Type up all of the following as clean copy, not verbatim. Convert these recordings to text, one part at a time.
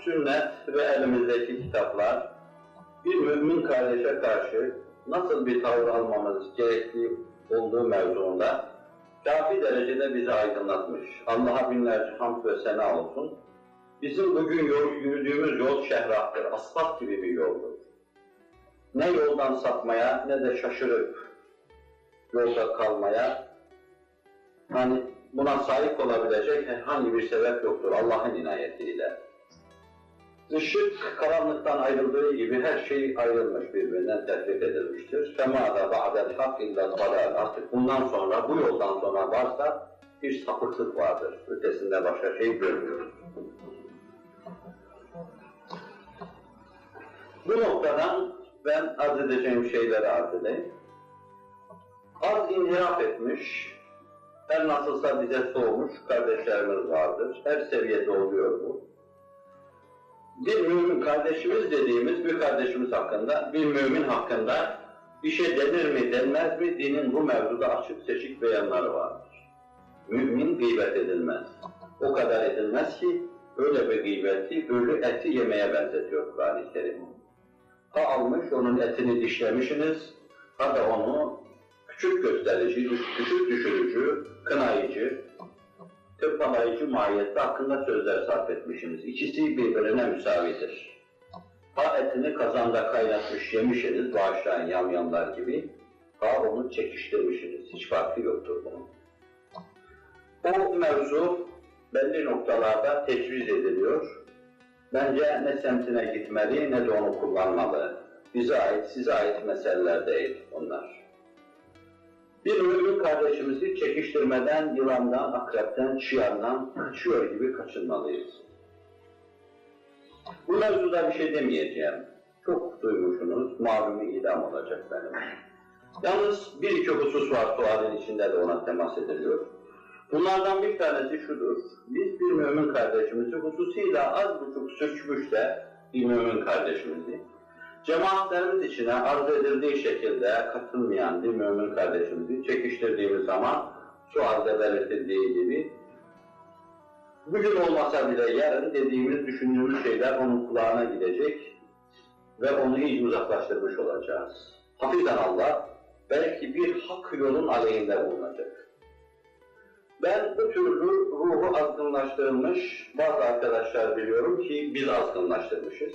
sünnet ve elimizdeki kitaplar bir mümin kardeşe karşı nasıl bir tavır almamız gerektiği olduğu mevzuunda kafi derecede bizi aydınlatmış. Allah'a binlerce hamd ve sena olsun. Bizim bugün yürüdüğümüz yol şehrattır, asfalt gibi bir yoldur. Ne yoldan sapmaya ne de şaşırıp yolda kalmaya, hani buna sahip olabilecek herhangi bir sebep yoktur Allah'ın inayetiyle. Işık karanlıktan ayrıldığı gibi her şey ayrılmış, birbirinden tefrik edilmiştir. فَمَا دَ بَعْدَ الْحَقِّ اِلَّا الضَّلَالِ Artık bundan sonra, bu yoldan sonra varsa bir sapıklık vardır. Ötesinde başka şey görmüyoruz. Bu noktadan ben arz edeceğim şeyleri arz edeyim. Az inhiraf etmiş, her nasılsa bize soğumuş kardeşlerimiz vardır. Her seviyede oluyor bu. Bir mümin kardeşimiz dediğimiz bir kardeşimiz hakkında, bir mümin hakkında bir şey denir mi denmez mi, dinin bu mevzuda açık seçik beyanları vardır. Mümin gıybet edilmez. O kadar edilmez ki öyle bir gıybeti, ölü eti yemeye benzetiyor Kur'an-ı Kerim. Ha almış, onun etini dişlemişsiniz, ha da onu küçük gösterici, küçük düşürücü, kınayıcı, tırpalayıcı mahiyette hakkında sözler sarf etmişsiniz. İkisi birbirine müsavidir. Ha etini kazanda kaynatmış yemişsiniz, bağışlayan yamyamlar gibi, ha onu çekiştirmişsiniz. Hiç farkı yoktur bunun. O mevzu belli noktalarda tecviz ediliyor. Bence ne semtine gitmeli ne de onu kullanmalı. Bize ait, size ait meseleler değil onlar. Bir mümin kardeşimizi çekiştirmeden, yılandan, akrepten, çıyandan kaçıyor gibi kaçınmalıyız. Bu mevzuda bir şey demeyeceğim. Çok duymuşsunuz, malum idam olacak benim. Yalnız bir iki husus var, sualin içinde de ona temas ediliyor. Bunlardan bir tanesi şudur, biz bir mümin kardeşimizi, hususuyla az buçuk sürçmüş de bir mümin kardeşimizi, cemaatlerimiz içine arz edildiği şekilde katılmayan bir mümin kardeşimizi çekiştirdiğimiz zaman sualde belirtildiği gibi bugün olmasa bile yarın dediğimiz, düşündüğümüz şeyler onun kulağına gidecek ve onu iyice uzaklaştırmış olacağız. Hafizan Allah belki bir hak yolun aleyhinde bulunacak. Ben bu türlü ruhu azgınlaştırılmış bazı arkadaşlar biliyorum ki biz azgınlaştırmışız.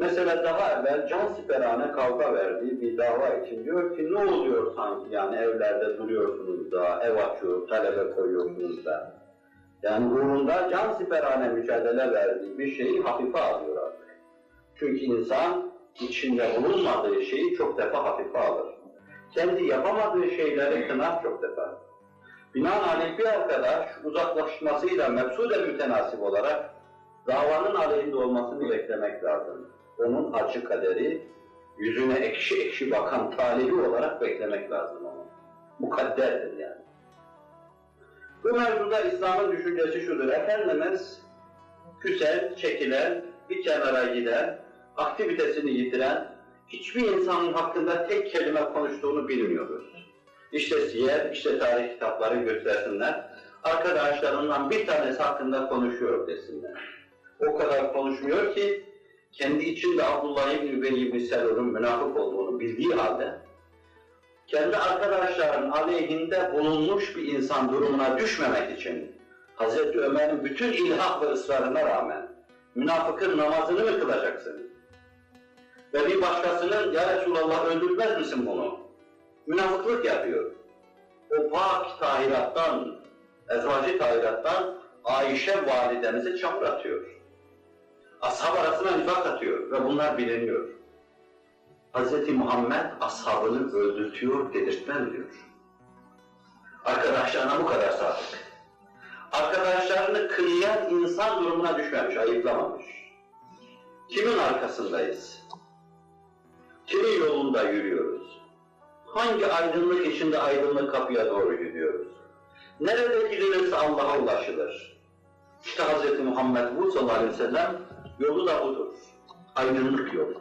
Mesela daha evvel cansiperane kavga verdiği bir dava için diyor ki ne oluyor sanki yani evlerde duruyorsunuz da, ev açıyor, talebe koyuyorsunuz da. Yani uğrunda cansiperane mücadele verdiği bir şeyi hafife alıyor artık. Çünkü insan içinde bulunmadığı şeyi çok defa hafife alır. Kendi yapamadığı şeyleri kınar çok defa. Binaenaleyh bir arkadaş uzaklaşmasıyla mefsuden mütenasip olarak davanın aleyhinde olmasını beklemek lazım. Onun acı kaderi, yüzüne ekşi ekşi bakan talibi olarak beklemek lazım onu. Mukadderdir yani. Bu mevzuda İslam'ın düşüncesi şudur, Efendimiz küsen, çekilen, bir kenara giden, aktivitesini yitiren, hiçbir insanın hakkında tek kelime konuştuğunu bilmiyoruz. İşte siyer, işte tarih kitapları göstersinler, arkadaşlarından bir tanesi hakkında konuşuyor desinler. O kadar konuşmuyor ki, kendi içinde Abdullah İbn Übey İbn Selul'un münafık olduğunu bildiği halde, kendi arkadaşlarının aleyhinde bulunmuş bir insan durumuna düşmemek için, Hz. Ömer'in bütün ilhak ve ısrarına rağmen, münafıkın namazını mı kılacaksın? Ve bir başkasının, ya Resulallah öldürmez misin bunu? Münafıklık yapıyor. O pak tahirattan, ezvacı tahirattan Ayşe validemize çamur atıyor. Ashab arasına nifak atıyor ve bunlar biliniyor. Hz. Muhammed ashabını öldürtüyor, dedirtmez diyor. Arkadaşlarına bu kadar sadık. Arkadaşlarını kınayan insan durumuna düşmemiş, ayıplamamış. Kimin arkasındayız? Kimin yolunda yürüyoruz? Hangi aydınlık içinde aydınlık kapıya doğru gidiyoruz? Nerede gidilirse Allah'a ulaşılır. İşte Hz. Muhammed bu sallallahu aleyhi ve sellem yolu da budur. Aydınlık yolu.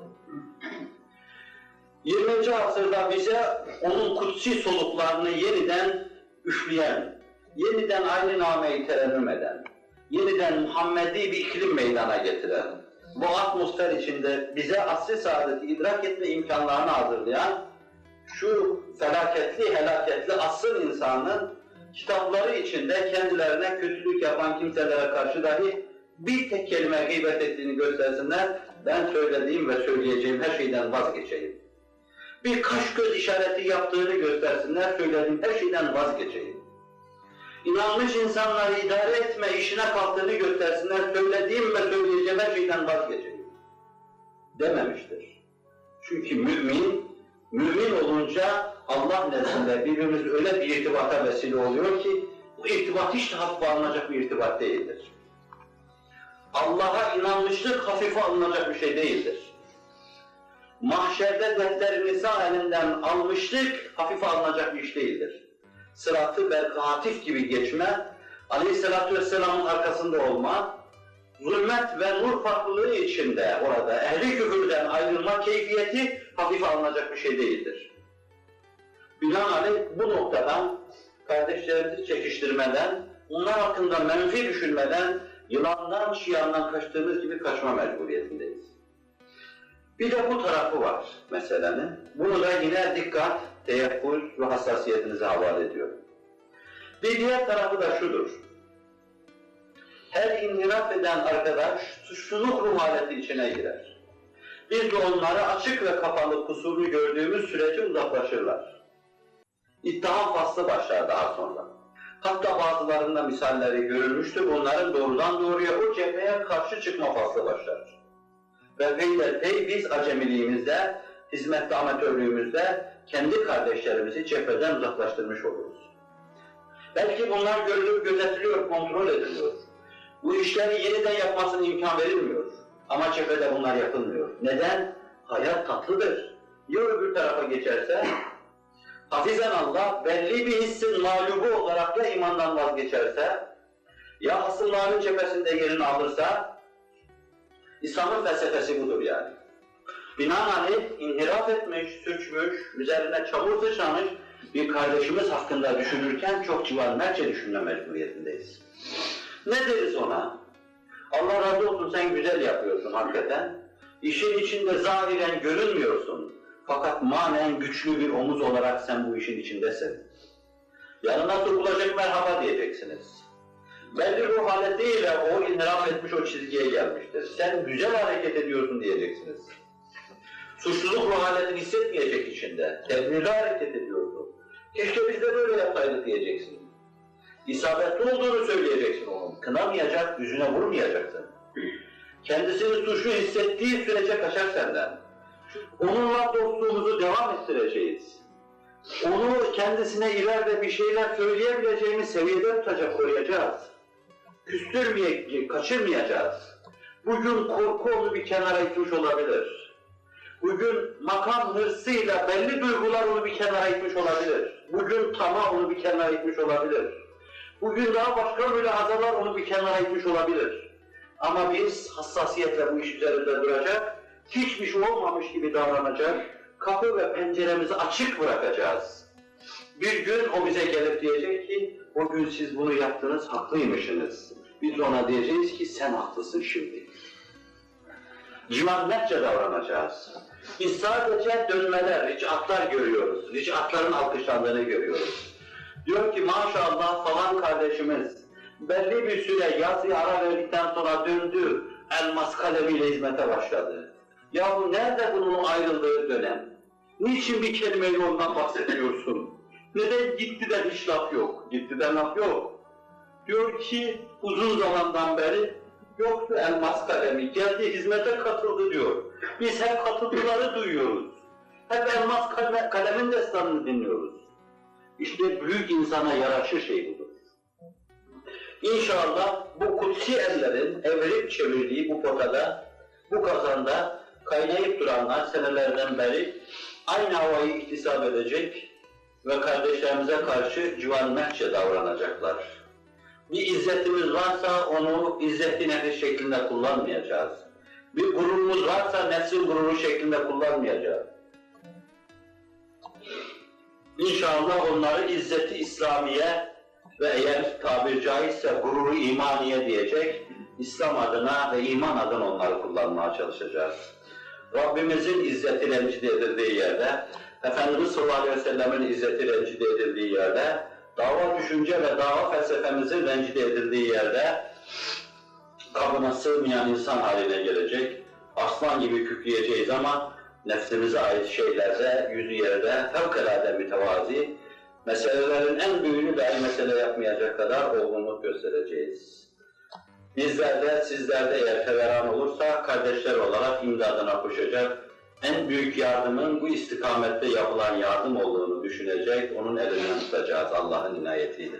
20. asırda bize onun kutsi soluklarını yeniden üfleyen, yeniden aynı nameyi terennüm eden, yeniden Muhammedi bir iklim meydana getiren, bu atmosfer içinde bize asr-ı saadeti idrak etme imkanlarını hazırlayan, şu felaketli, helaketli asrın insanının kitapları içinde kendilerine kötülük yapan kimselere karşı dahi bir tek kelime gıybet ettiğini göstersinler, ben söylediğim ve söyleyeceğim her şeyden vazgeçeyim. Bir kaş göz işareti yaptığını göstersinler, söylediğim her şeyden vazgeçeyim. İnanmış insanları idare etme işine kalktığını göstersinler, söylediğim ve söyleyeceğim her şeyden vazgeçeyim dememiştir. Çünkü mümin olunca Allah nezdinde birbirimiz öyle bir irtibata vesile oluyor ki, bu irtibat hiç de hafife alınacak bir irtibat değildir. Allah'a inanmışlık hafife alınacak bir şey değildir. Mahşerde defterini sağ elinden almışlık hafife alınacak bir iş değildir. Sırat-ı berkatif gibi geçme, Aleyhisselatü Vesselam'ın arkasında olma, zulmet ve nur farklılığı içinde orada ehli küfürden ayrılma keyfiyeti hafife alınacak bir şey değildir. Binaenaleyh bu noktadan kardeşlerimizi çekiştirmeden, onlar hakkında menfi düşünmeden, yılandan, şiyandan kaçtığımız gibi kaçma mecburiyetindeyiz. Bir de bu tarafı var meselenin. Bunu da yine dikkat, teyakkuz ve hassasiyetinize havale ediyorum. Bir diğer tarafı da şudur. Her inhiraf eden arkadaş suçluluk ruh haleti içine girer. Biz de onları açık ve kapalı kusurunu gördüğümüz sürece uzaklaşırlar. İttiham faslı başlar daha sonra. Hatta bazılarında misalleri görülmüştür, onların doğrudan doğruya o cepheye karşı çıkma faslı başlar. Ve peyderpey biz acemiliğimizde, hizmette, amatörlüğümüzde kendi kardeşlerimizi cepheden uzaklaştırmış oluruz. Belki bunlar görülüp gözetiliyor, kontrol ediliyor. Bu işleri yeniden yapmasına imkan verilmiyor. Ama cephede bunlar yapılmıyor. Neden? Hayat tatlıdır. Ya öbür tarafa geçerse? Hafizen Allah belli bir hissin mağlubu olarak ya imandan vazgeçerse, ya hasımların cephesinde yerini alırsa, İslam'ın felsefesi budur yani. Binaenaleyh inhiraf etmiş, sürçmüş, üzerine çamur sıçramış bir kardeşimiz hakkında düşünürken çok civarmerce düşünme mecburiyetindeyiz. Ne deriz ona? Allah razı olsun, sen güzel yapıyorsun hakikaten. İşin içinde zahiren görünmüyorsun. Fakat manen güçlü bir omuz olarak sen bu işin içindesin. Yanına sokulacak merhaba diyeceksiniz. Belli ruh haletiyle o inhiraf etmiş, o çizgiye gelmiştir. Sen güzel hareket ediyorsun diyeceksiniz. Suçluluk ruh haletini hissetmeyecek içinde. Tedbirli hareket ediyorsun. Keşke biz de böyle yapsaydık diyeceksin. İsabetli olduğunu söyleyeceksin onun. Kınamayacak, yüzüne vurmayacaksın. Kendisini suçlu hissettiği sürece kaçar senden. Onunla dostluğumuzu devam ettireceğiz. Onu kendisine ileride bir şeyler söyleyebileceğimiz seviyede tutacak, koruyacağız. Küstürmeyecek, kaçırmayacağız. Bugün korku onu bir kenara itmiş olabilir. Bugün makam hırsıyla belli duygular onu bir kenara itmiş olabilir. Bugün tamah onu bir kenara itmiş olabilir. Bugün daha başka mülahazalar onu bir kenara itmiş olabilir. Ama biz hassasiyetle bu iş üzerinde duracak, hiçbir şey olmamış gibi davranacak, kapı ve penceremizi açık bırakacağız. Bir gün o bize gelip diyecek ki, o gün siz bunu yaptınız, haklıymışsınız. Biz ona diyeceğiz ki, sen haklısın şimdi. Civanmetçe davranacağız. Biz sadece dönmeler, ricaatlar görüyoruz. Ricaatların alkışlandığını görüyoruz. Diyor ki maşallah falan kardeşimiz belli bir süre yazıya ara verdikten sonra döndü, elmas kalemiyle hizmete başladı. Yahu nerede bunun ayrıldığı dönem? Niçin bir kelimeyle ondan bahsediyorsun? Neden gitti de hiç laf yok? Gitti de laf yok. Diyor ki uzun zamandan beri yoktu elmas kalemi, geldi hizmete katıldı diyor. Biz hep katıldıları duyuyoruz. Hep elmas kalemin destanını dinliyoruz. İşte büyük insana yaraşır şey budur. İnşallah bu kutsi ellerin evirip çevirdiği bu potada, bu kazanda kaynayıp duranlar senelerden beri aynı havayı iktisap edecek ve kardeşlerimize karşı civanmertçe davranacaklar. Bir izzetimiz varsa onu izzet-i nefis şeklinde kullanmayacağız. Bir gururumuz varsa nefsin gururu şeklinde kullanmayacağız. İnşallah onları izzet-i İslamiye ve eğer tabir caizse gururu imaniye diyecek, İslam adına ve iman adına onları kullanmaya çalışacağız. Rabbimizin izzeti rencide edildiği yerde, Efendimiz sallallahu aleyhi ve sellem'in izzeti rencide edildiği yerde, dava düşünce ve dava felsefemizin rencide edildiği yerde, kabına sığmayan insan haline gelecek, aslan gibi kükreyeceğiz ama nefsimize ait şeylerde, yüzü yerde fevkalade mütevazi, meselelerin en büyüğünü dahi mesele yapmayacak kadar olgunluk göstereceğiz. Bizlerde, sizlerde eğer feveran olursa kardeşler olarak imdadına koşacak, en büyük yardımın bu istikamette yapılan yardım olduğunu düşünecek, onun elinden tutacağız Allah'ın inayetiyle.